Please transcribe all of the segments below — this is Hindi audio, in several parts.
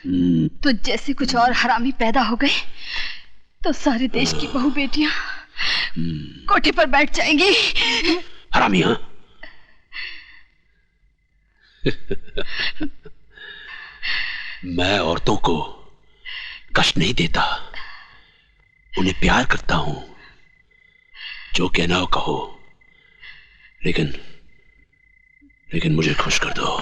तो जैसे कुछ और हरामी पैदा हो गए तो सारे देश की बहू बेटियां कोठे पर बैठ जाएंगी। हरामी? हाँ। मैं औरतों को कष्ट नहीं देता, उन्हें प्यार करता हूं। जो कहना हो कहो, लेकिन मुझे खुश कर दो।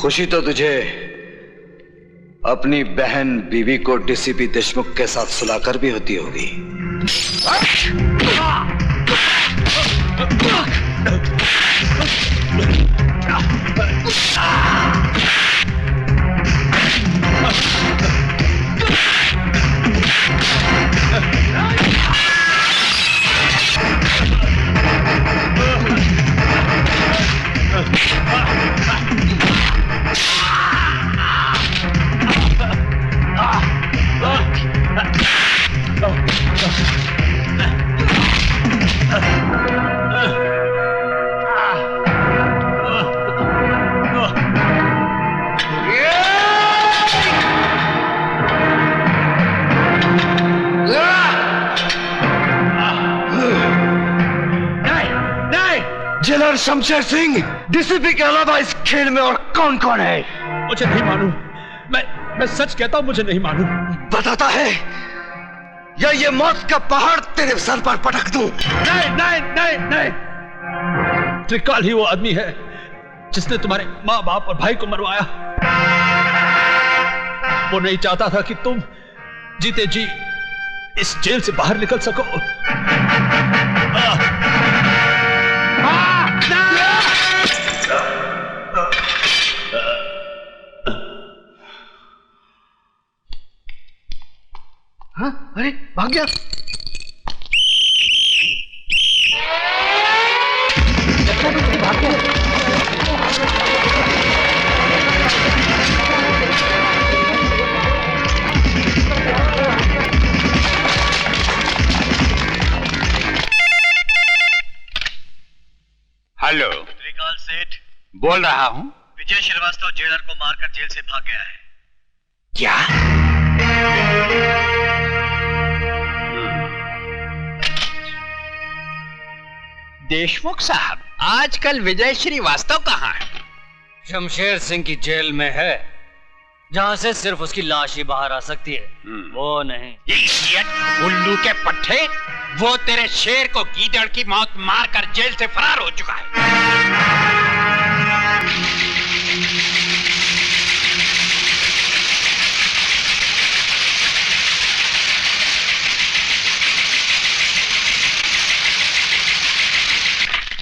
खुशी तो तुझे अपनी बहन बीवी को डीसीपी देशमुख के साथ सुलाकर भी होती होगी। जेलर शमशेर सिंह, डीसीपी के अलावा इस खेल में और कौन कौन है? मुझे नहीं मालूम। मैं सच कहता हूं, मुझे नहीं मालूम। बताता है या ये मौत का पहाड़ तेरे सर पर पटक दूं? नहीं। त्रिकाल ही वो आदमी है जिसने तुम्हारे माँ बाप और भाई को मरवाया। वो नहीं चाहता था कि तुम जीते जी इस जेल से बाहर निकल सको। हाँ? अरे भाग गया। भाग गया। हेलो, त्रिकाल सेठ बोल रहा हूं। विजय श्रीवास्तव जेलर को मारकर जेल से भाग गया है। क्या? देशमुख साहब, आजकल विजय श्रीवास्तव कहाँ है? शमशेर सिंह की जेल में है, जहां से सिर्फ उसकी लाश ही बाहर आ सकती है। वो नहीं। उल्लू के पट्टे, वो तेरे शेर को गीदड़ की मौत मारकर जेल से फरार हो चुका है।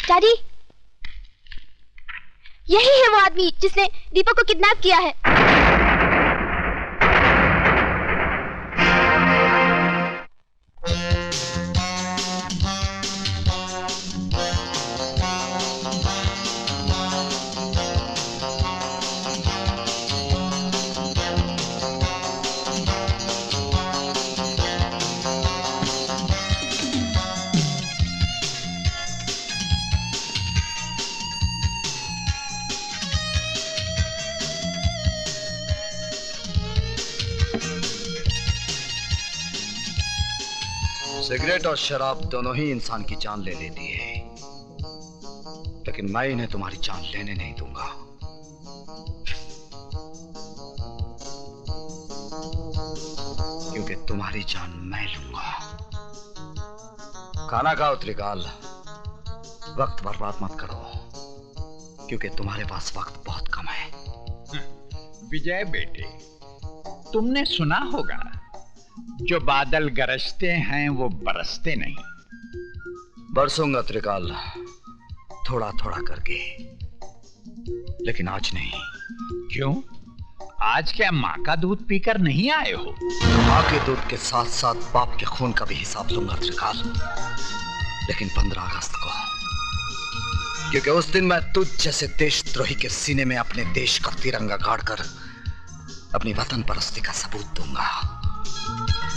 डैडी, यही है वो आदमी जिसने दीपक को किडनैप किया है। सिगरेट और शराब दोनों ही इंसान की जान ले लेती है, लेकिन मैं इन्हें तुम्हारी जान लेने नहीं दूंगा। क्योंकि तुम्हारी जान मैं लूंगा। खाना खाओ त्रिकाल, वक्त बर्बाद मत करो, क्योंकि तुम्हारे पास वक्त बहुत कम है। विजय बेटे, तुमने सुना होगा, जो बादल गरजते हैं वो बरसते नहीं। बरसूंगा त्रिकाल, थोड़ा थोड़ा करके, लेकिन आज नहीं। क्यों? आज क्या माँ का दूध पीकर नहीं आए हो? माँ के दूध के साथ साथ बाप के खून का भी हिसाब लूंगा त्रिकाल, लेकिन 15 अगस्त को, क्योंकि उस दिन मैं तुझ जैसे देशद्रोही के सीने में अपने देश का तिरंगा गाड़कर अपनी वतन परस्ती का सबूत दूंगा।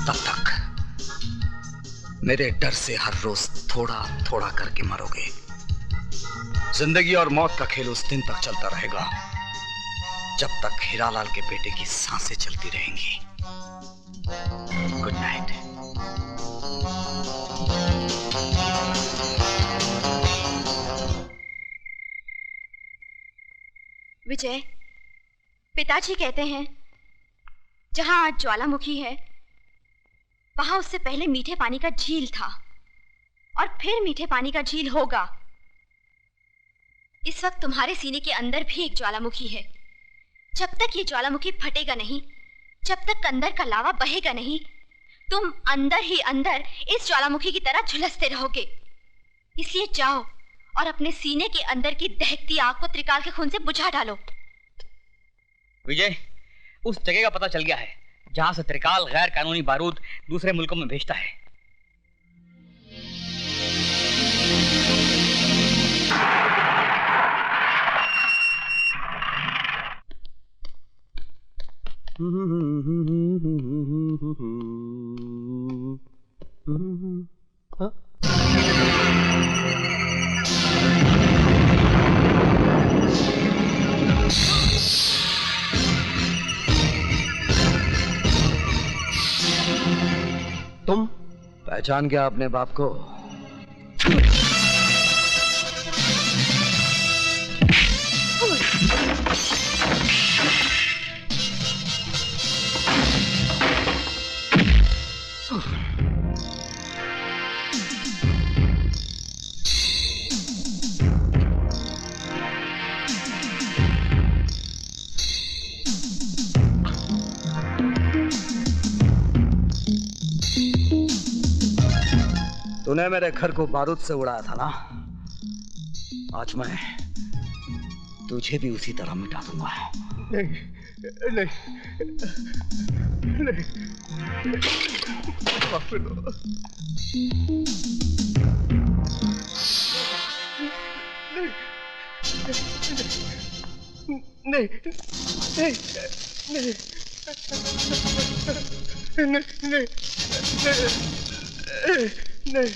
तब तक मेरे डर से हर रोज थोड़ा थोड़ा करके मरोगे। जिंदगी और मौत का खेल उस दिन तक चलता रहेगा जब तक हीरालाल के बेटे की सांसें चलती रहेंगी। Good night. विजय, पिताजी कहते हैं जहां आज ज्वालामुखी है वहां उससे पहले मीठे पानी का झील था और फिर मीठे पानी का झील होगा। इस वक्त तुम्हारे सीने के अंदर भी एक ज्वालामुखी है। जब तक ये ज्वालामुखी फटेगा नहीं, जब तक अंदर का लावा बहेगा नहीं, तुम अंदर ही अंदर इस ज्वालामुखी की तरह झुलसते रहोगे। इसलिए जाओ और अपने सीने के अंदर की दहकती आग को त्रिकाल के खून से बुझा डालो। विजय, उस जगह का पता चल गया है जहां से त्रिकाल गैर कानूनी बारूद दूसरे मुल्कों में भेजता है। तुम पहचान गया अपने बाप को? तूने मेरे घर को बारूद से उड़ाया था ना, आज मैं तुझे भी उसी तरह मिटा दूंगा। नहीं, नहीं, नहीं, माफ कर दो। नहीं, नहीं, नहीं, नहीं, नहीं,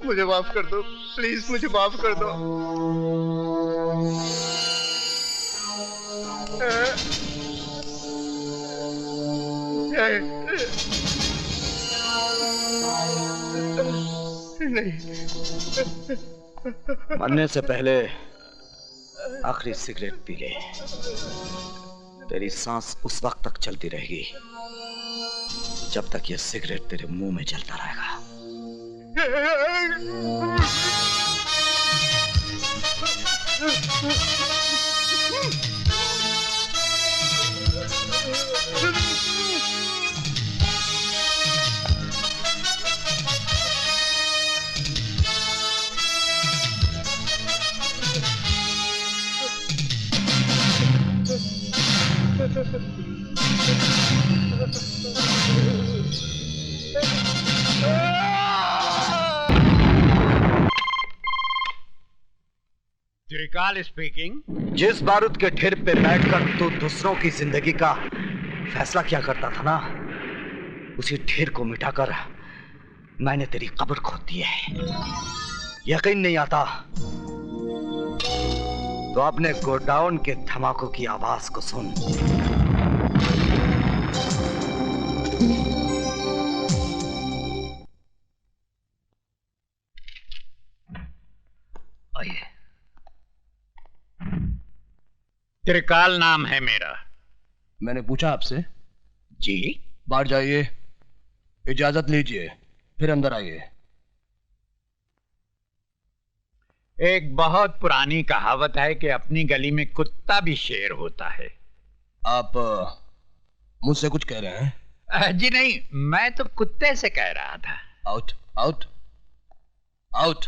मुझे माफ कर दो, प्लीज मुझे माफ कर दो। नहीं, मरने से पहले आखिरी सिगरेट पी ले। तेरी सांस उस वक्त तक चलती रहेगी जब तक ये सिगरेट तेरे मुंह में जलता रहेगा। त्रिकाल स्पीकिंग। जिस बारूद के ढेर पे बैठकर तू दूसरों की जिंदगी का फैसला किया करता था ना, उसी ढेर को मिटाकर मैंने तेरी कब्र खोद दी है। यकीन नहीं आता तो अपने गोडाउन के धमाकों की आवाज को सुन। आइए। त्रिकाल नाम है मेरा। मैंने पूछा आपसे? जी। बाहर जाइए, इजाजत लीजिए, फिर अंदर आइए। एक बहुत पुरानी कहावत है कि अपनी गली में कुत्ता भी शेर होता है। आप मुझसे कुछ कह रहे हैं? जी नहीं, मैं तो कुत्ते से कह रहा था। Out, out, out.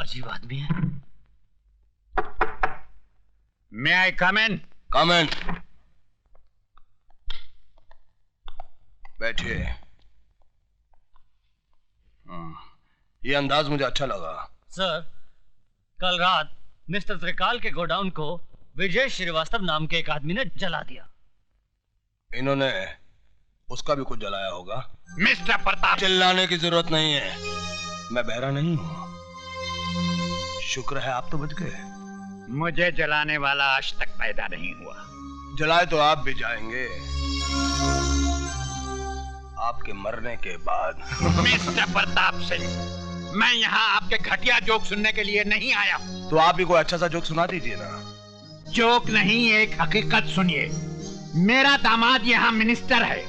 अजीब आदमी है। May I come in? कम इन। बैठिए। ये अंदाज मुझे अच्छा लगा। सर, कल रात मिस्टर त्रिकाल के गोडाउन को विजय श्रीवास्तव नाम के एक आदमी ने जला दिया। इन्होंने उसका भी कुछ जलाया होगा। मिस्टर प्रताप, चिल्लाने की जरूरत नहीं है, मैं बहरा नहीं हूं। शुक्र है आप तो बच गए। मुझे जलाने वाला आज तक पैदा नहीं हुआ। जलाए तो आप भी जाएंगे, आपके मरने के बाद। मिस्टर प्रताप सिंह, मैं यहाँ आपके घटिया जोक सुनने के लिए नहीं आया। तो आप भी कोई अच्छा सा जोक सुना दीजिए ना। जोक नहीं, एक हकीकत सुनिए। मेरा दामाद यहाँ मिनिस्टर है।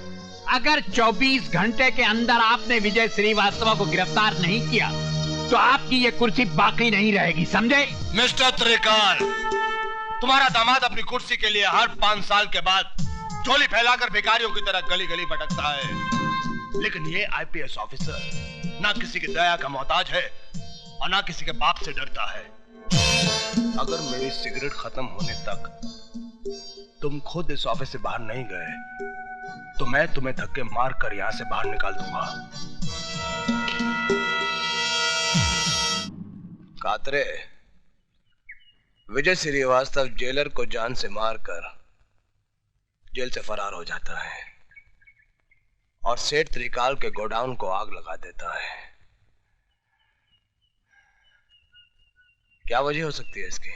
अगर 24 घंटे के अंदर आपने विजय श्रीवास्तव को गिरफ्तार नहीं किया तो आपकी ये कुर्सी बाकी नहीं रहेगी, समझे? मिस्टर त्रिकाल, तुम्हारा दामाद अपनी कुर्सी के लिए हर 5 साल के बाद झोली फैलाकर भिखारियों की तरह गली गली भटकता है, लेकिन ये आईपीएस ऑफिसर ना किसी की दया का मोहताज है और ना किसी के बाप से डरता है। अगर मेरी सिगरेट खत्म होने तक तुम खुद इस ऑफिस से बाहर नहीं गए तो मैं तुम्हें धक्के मारकर यहां से बाहर निकाल दूंगा। कातरे, विजय श्रीवास्तव जेलर को जान से मारकर जेल से फरार हो जाता है और सेठ त्रिकाल के गोडाउन को आग लगा देता है। क्या वजह हो सकती है इसकी?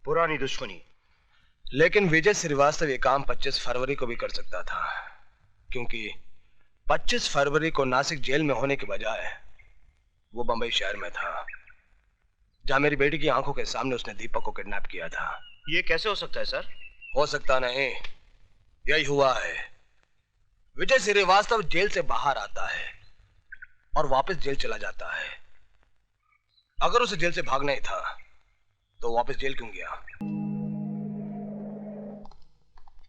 पुरानी दुश्मनी। लेकिन विजय श्रीवास्तव ये काम 25 फरवरी को भी कर सकता था, क्योंकि 25 फरवरी को नासिक जेल में होने के बजाय वो बंबई शहर में था, जहां मेरी बेटी की आंखों के सामने उसने दीपक को किडनैप किया था। ये कैसे हो सकता है सर? हो सकता नहीं, यही हुआ है। विजय श्रीवास्तव जेल से बाहर आता है और वापस जेल चला जाता है। अगर उसे जेल से भागना ही था तो वापस जेल क्यों गया?